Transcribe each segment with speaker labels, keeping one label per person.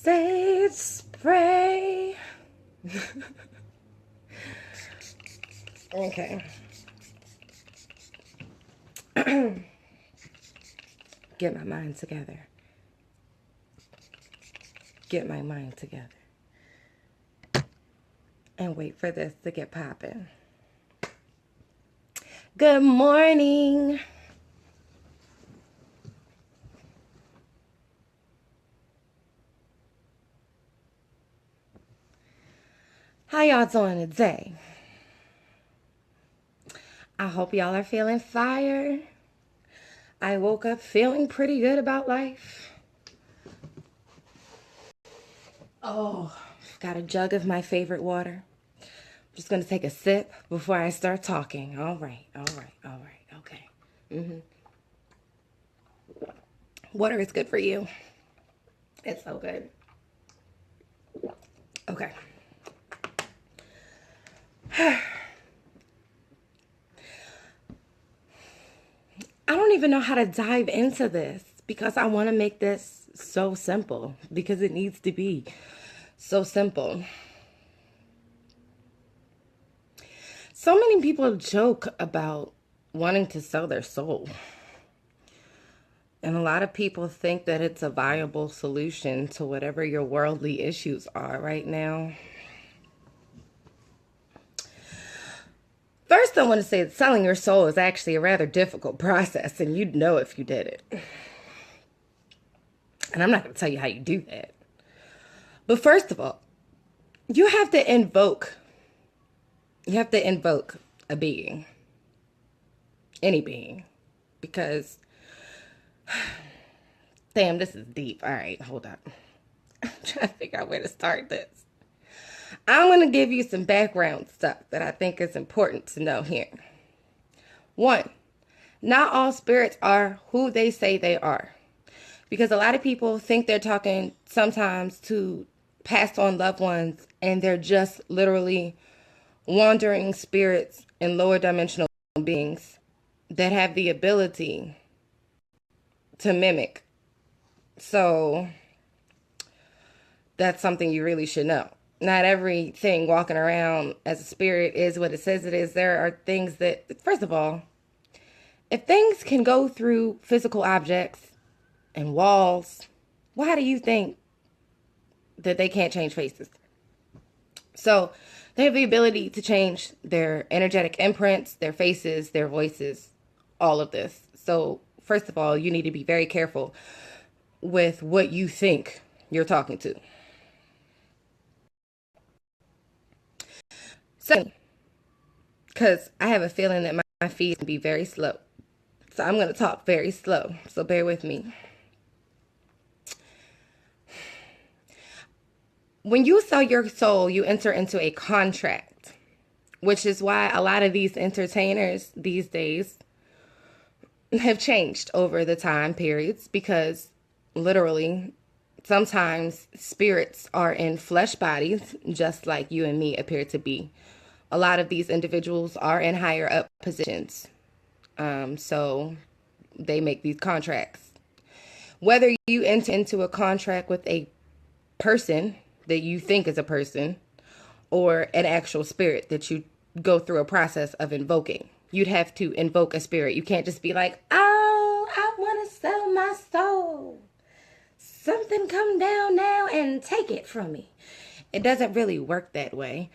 Speaker 1: Sage spray. Okay. Get my mind together. Get my mind together. And wait for this to get popping. Good morning. How y'all doing today? I hope y'all are feeling fire. I woke up feeling pretty good about life. Oh, got a jug of my favorite water. I'm just gonna take a sip before I start talking. All right. Okay. Water is good for you. It's so good. Okay. I don't even know how to dive into this because I want to make this so simple because it needs to be so simple. So many people joke about wanting to sell their soul. And a lot of people think that it's a viable solution to whatever your worldly issues are right now. First, I want to say that selling your soul is actually a rather difficult process, and you'd know if you did it. And I'm not going to tell you how you do that. But first of all, you have to invoke a being. Any being. Because, damn, this is deep. All right, hold up. I'm trying to figure out where to start this. I'm going to give you some background stuff that I think is important to know here. 1, not all spirits are who they say they are. Because a lot of people think they're talking sometimes to passed on loved ones, and they're just literally wandering spirits and lower dimensional beings that have the ability to mimic. So that's something you really should know. Not everything walking around as a spirit is what it says it is. There are things that, first of all, if things can go through physical objects and walls, why do you think that they can't change faces? So they have the ability to change their energetic imprints, their faces, their voices, all of this. So first of all, you need to be very careful with what you think you're talking to. Second, because I have a feeling that my feed can be very slow. So I'm going to talk very slow. So bear with me. When you sell your soul, you enter into a contract, which is why a lot of these entertainers these days have changed over the time periods, because literally sometimes spirits are in flesh bodies, just like you and me appear to be. A lot of these individuals are in higher up positions. So they make these contracts. Whether you enter into a contract with a person that you think is a person or an actual spirit that you go through a process of invoking, you'd have to invoke a spirit. You can't just be like, oh, I want to sell my soul. Something come down now and take it from me. It doesn't really work that way.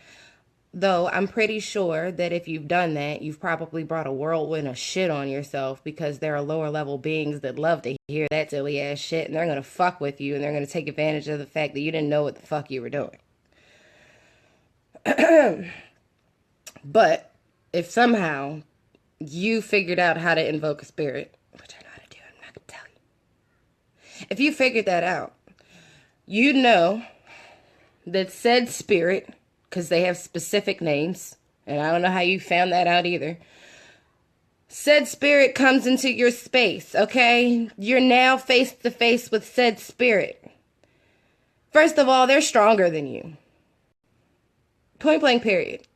Speaker 1: Though I'm pretty sure that if you've done that, you've probably brought a whirlwind of shit on yourself, because there are lower level beings that love to hear that silly ass shit, and they're going to fuck with you, and they're going to take advantage of the fact that you didn't know what the fuck you were doing. But if somehow you figured out how to invoke a spirit, which I know how to do, I'm not going to tell you. If you figured that out, you know that said spirit, because they have specific names, and I don't know how you found that out either. Said spirit comes into your space, okay? You're now face to face with said spirit. First of all, they're stronger than you. Point blank period.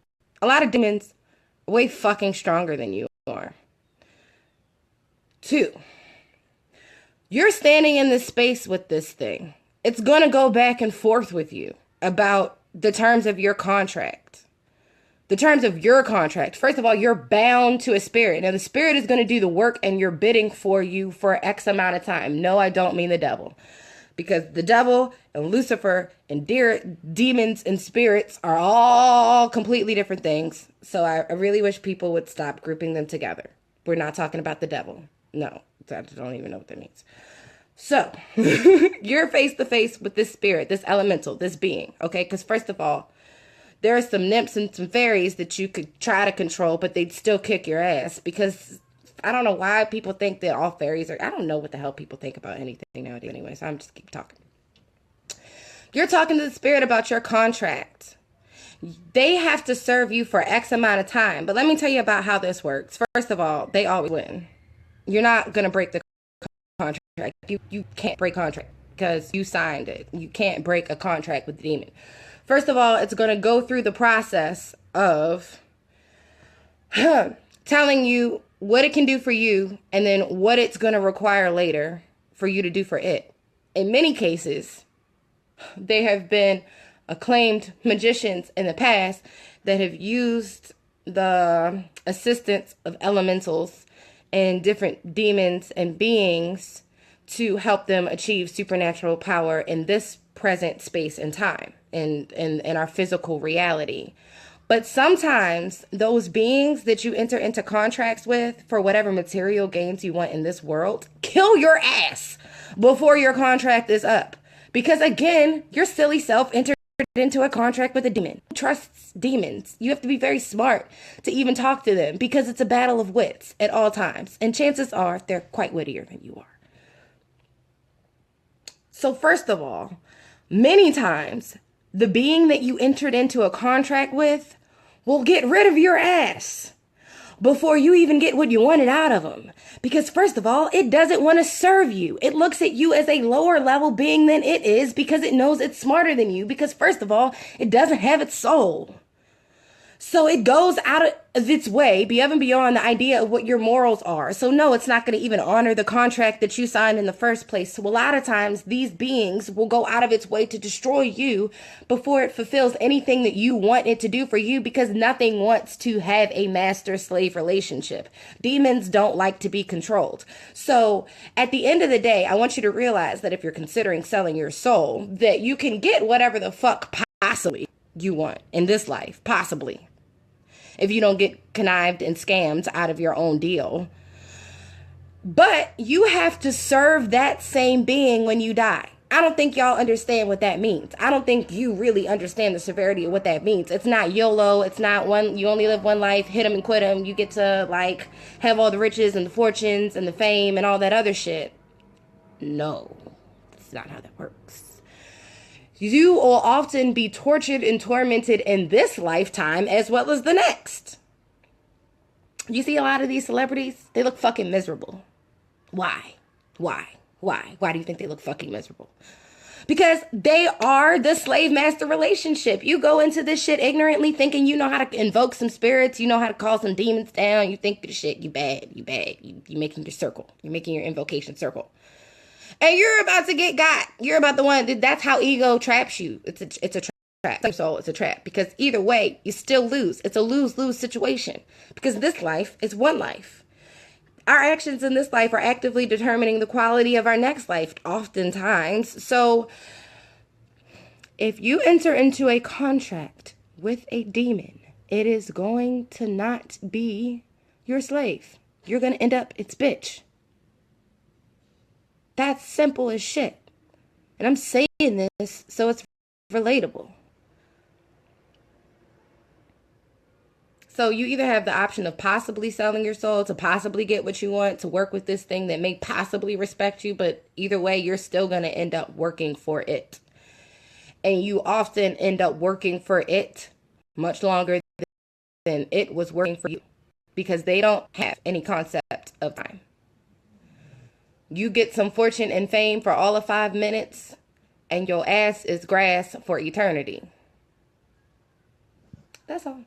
Speaker 1: A lot of demons are way fucking stronger than you are. 2, you're standing in this space with this thing. it's going to go back and forth with you about the terms of your contract. The terms of your contract. First of all, you're bound to a spirit. Now, the spirit is going to do the work and you're bidding for you for X amount of time. No, I don't mean the devil. Because the devil and Lucifer and demons and spirits are all completely different things. So I really wish people would stop grouping them together. We're not talking about the devil. No, I don't even know what that means. So you're face to face with this spirit, this elemental, this being. Okay, because first of all, there are some nymphs and some fairies that you could try to control, but they'd still kick your ass. Because I don't know why people think that all fairies are... I don't know what the hell people think about anything nowadays anyway, so I'm just keep talking. You're talking to the spirit about your contract. They have to serve you for X amount of time. But let me tell you about how this works. First of all, they always win. You're not going to break the contract. You can't break contract because you signed it. You can't break a contract with the demon. First of all, it's going to go through the process of telling you what it can do for you and then what it's going to require later for you to do for it. In many cases, there have been acclaimed magicians in the past that have used the assistance of elementals and different demons and beings to help them achieve supernatural power in this present space and time. In our physical reality. But sometimes those beings that you enter into contracts with for whatever material gains you want in this world kill your ass before your contract is up. Because again, your silly self entered into a contract with a demon. Who trusts demons? You have to be very smart to even talk to them because it's a battle of wits at all times. And chances are they're quite wittier than you are. So first of all, many times, the being that you entered into a contract with will get rid of your ass before you even get what you wanted out of them. Because first of all, it doesn't want to serve you. It looks at you as a lower level being than it is because it knows it's smarter than you. Because first of all, it doesn't have its soul. So it goes out of its way, above and beyond the idea of what your morals are. So no, it's not going to even honor the contract that you signed in the first place. So a lot of times these beings will go out of its way to destroy you before it fulfills anything that you want it to do for you, because nothing wants to have a master-slave relationship. Demons don't like to be controlled. So at the end of the day, I want you to realize that if you're considering selling your soul, that you can get whatever the fuck possibly you want in this life, possibly. If you don't get connived and scammed out of your own deal. But you have to serve that same being when you die. I don't think y'all understand what that means. I don't think you really understand the severity of what that means. It's not YOLO. It's not you only live one life, hit them and quit them. You get to like have all the riches and the fortunes and the fame and all that other shit. No, that's not how that works. You will often be tortured and tormented in this lifetime as well as the next. You see a lot of these celebrities, they look fucking miserable. Why? Why do you think they look fucking miserable? Because they are the slave master relationship. You go into this shit ignorantly thinking you know how to invoke some spirits, you know how to call some demons down, you think shit, you bad. You making your circle. You're making your invocation circle. And you're about to get got. You're about the one. That's how ego traps you. It's a trap. So it's a trap. Because either way, you still lose. It's a lose-lose situation. Because this life is one life. Our actions in this life are actively determining the quality of our next life, oftentimes. So if you enter into a contract with a demon, it is going to not be your slave. You're going to end up its bitch. That's simple as shit. And I'm saying this so it's relatable. So you either have the option of possibly selling your soul to possibly get what you want, to work with this thing that may possibly respect you, but either way, you're still going to end up working for it. And you often end up working for it much longer than it was working for you, because they don't have any concept of time. You get some fortune and fame for all of 5 minutes, and your ass is grass for eternity. That's all.